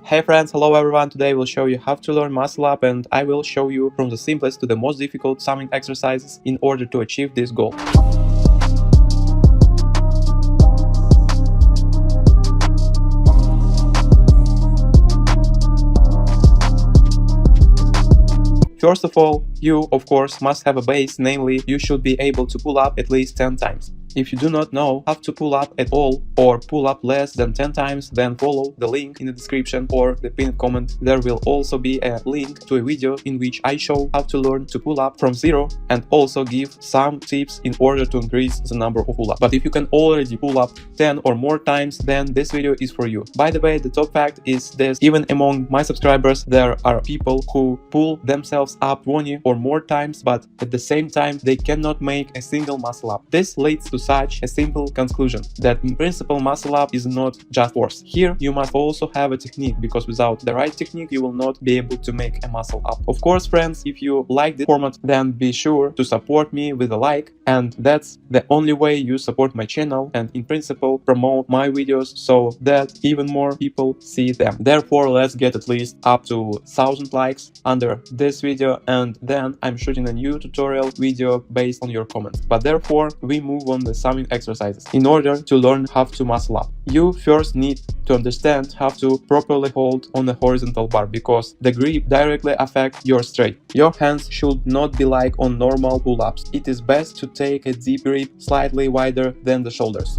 Hey friends, hello everyone. Today we'll show you how to learn muscle up, and I will show you from the simplest to the most difficult summing exercises in order to achieve this goal. First of all, you of course must have a base, namely you should be able to pull up at least 10 times. If you do not know how to pull up at all or pull up less than 10 times, then follow the link in the description or the pinned comment. There will also be a link to a video in which I show how to learn to pull up from zero and also give some tips in order to increase the number of pull-ups. But if you can already pull up 10 or more times, then this video is for you. By the way, the top fact is this: even among my subscribers there are people who pull themselves up 20 or more times, but at the same time they cannot make a single muscle up. This leads to such a simple conclusion that in principle muscle up is not just force. Here you must also have a technique, because without the right technique you will not be able to make a muscle up. Of course friends, if you like this format, then be sure to support me with a like, and that's the only way you support my channel and in principle promote my videos so that even more people see them. Therefore let's get at least up to 1000 likes under this video, and then I'm shooting a new tutorial video based on your comments. But therefore we move on the summing exercises. In order to learn how to muscle up, you first need to understand how to properly hold on a horizontal bar, because the grip directly affects your strength. Your hands should not be like on normal pull-ups. It is best to take a deep grip slightly wider than the shoulders.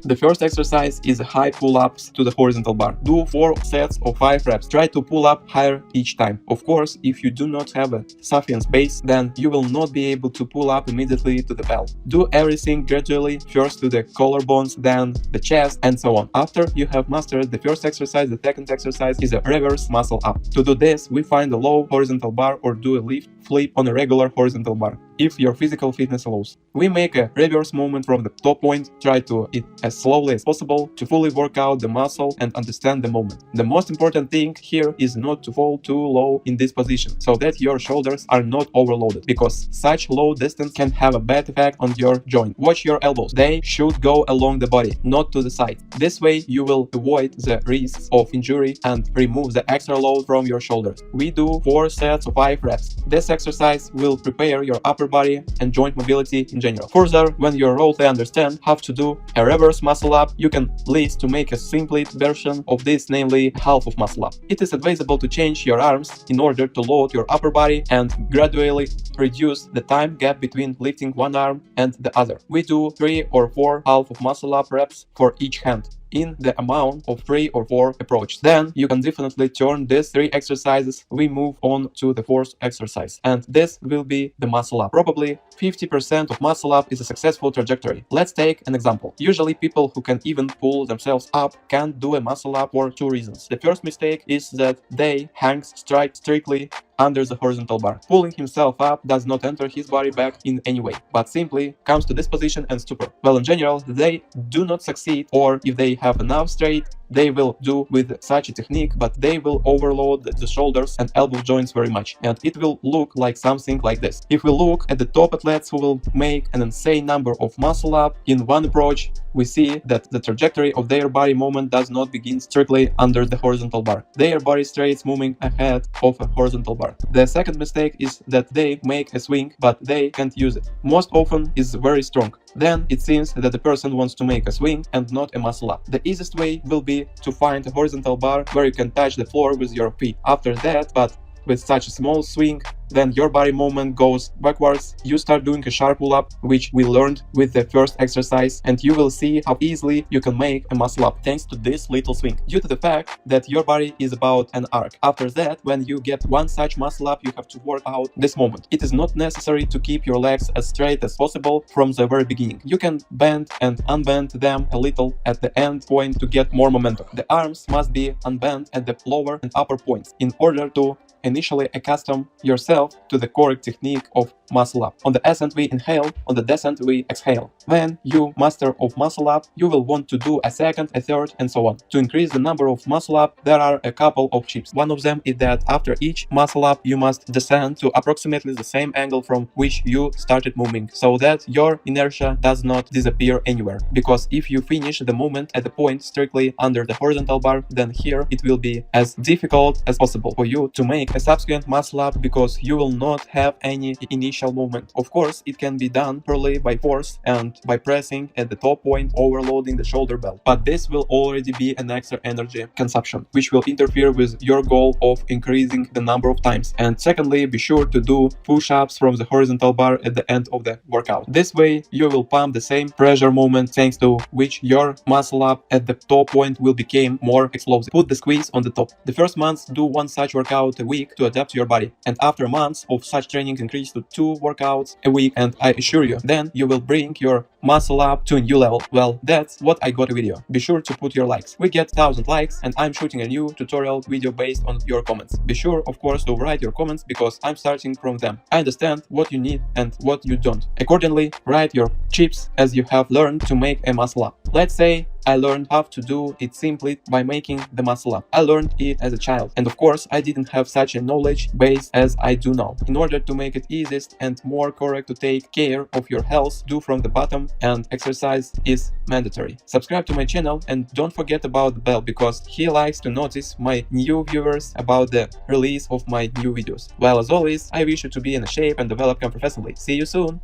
The first exercise is high pull-ups to the horizontal bar. Do 4 sets of 5 reps. Try to pull up higher each time. Of course, if you do not have a sufficient base, then you will not be able to pull up immediately to the belt. Do everything gradually, first to the collarbones, then the chest, and so on. After you have mastered the first exercise, the second exercise is a reverse muscle up. To do this, we find a low horizontal bar or do a lift flip on a regular horizontal bar, if your physical fitness allows. We make a reverse movement from the top point. Try to it as slowly as possible to fully work out the muscle and understand the movement. The most important thing here is not to fall too low in this position, so that your shoulders are not overloaded, because such low distance can have a bad effect on your joint. Watch your elbows. They should go along the body, not to the side. This way you will avoid the risks of injury and remove the extra load from your shoulders. We do 4 sets of 5 reps. This exercise will prepare your upper body and joint mobility in general. Further, when you already understand how to do a reverse muscle up, you can list to make a simple version of this, namely half of muscle up. It is advisable to change your arms in order to load your upper body and gradually reduce the time gap between lifting one arm and the other. We do 3 or 4 half of muscle up reps for each hand, in the amount of 3 or 4 approaches. Then you can definitely turn these 3 exercises. We move on to the 4th exercise, and this will be the muscle up. Probably 50% of muscle up is a successful trajectory. Let's take an example. Usually people who can even pull themselves up can't do a muscle up for 2 reasons. The first mistake is that they hang strictly under the horizontal bar. Pulling himself up does not enter his body back in any way, but simply comes to this position and stupor. Well, in general, they do not succeed, or if they have enough straight, they will do with such a technique, but they will overload the shoulders and elbow joints very much, and it will look like something like this. If we look at the top athletes who will make an insane number of muscle up in one approach, we see that the trajectory of their body movement does not begin strictly under the horizontal bar. Their body straightens moving ahead of a horizontal bar. The second mistake is that they make a swing, but they can't use it. Most often is very strong. Then it seems that the person wants to make a swing and not a muscle up. The easiest way will be to find a horizontal bar where you can touch the floor with your feet. After that, but with such a small swing, then your body movement goes backwards. You start doing a sharp pull-up, which we learned with the first exercise, and you will see how easily you can make a muscle up thanks to this little swing, due to the fact that your body is about an arc. After that, when you get one such muscle up, you have to work out this moment. It is not necessary to keep your legs as straight as possible from the very beginning. You can bend and unbend them a little at the end point to get more momentum. The arms must be unbent at the lower and upper points in order to initially accustom yourself to the correct technique of muscle up. On the ascent we inhale, on the descent we exhale. When you master of muscle up, you will want to do a second, a third, and so on. To increase the number of muscle up, there are a couple of tips. One of them is that after each muscle up, you must descend to approximately the same angle from which you started moving, so that your inertia does not disappear anywhere. Because if you finish the movement at the point strictly under the horizontal bar, then here it will be as difficult as possible for you to make a subsequent muscle up, because you will not have any initial movement. Of course, it can be done purely by force and by pressing at the top point, overloading the shoulder belt, but this will already be an extra energy consumption, which will interfere with your goal of increasing the number of times. And secondly, be sure to do push-ups from the horizontal bar at the end of the workout. This way you will pump the same pressure movement, thanks to which your muscle up at the top point will become more explosive. Put the squeeze on the top. The first months, do one such workout a week to adapt to your body, and after months of such training, increase to 2 workouts a week, and I assure you, then you will bring your muscle up to a new level. Well, that's what I got a video. Be sure to put your likes. We get 1000 likes and I'm shooting a new tutorial video based on your comments. Be sure, of course, to write your comments, because I'm starting from them. I understand what you need and what you don't. Accordingly, write your tips as you have learned to make a muscle up. Let's say I learned how to do it simply by making the muscle up. I learned it as a child, and of course I didn't have such a knowledge base as I do now. In order to make it easiest and more correct to take care of your health, do from the bottom, and exercise is mandatory. Subscribe to my channel and don't forget about the bell, because he likes to notice my new viewers about the release of my new videos. Well, as always, I wish you to be in shape and develop professionally. See you soon!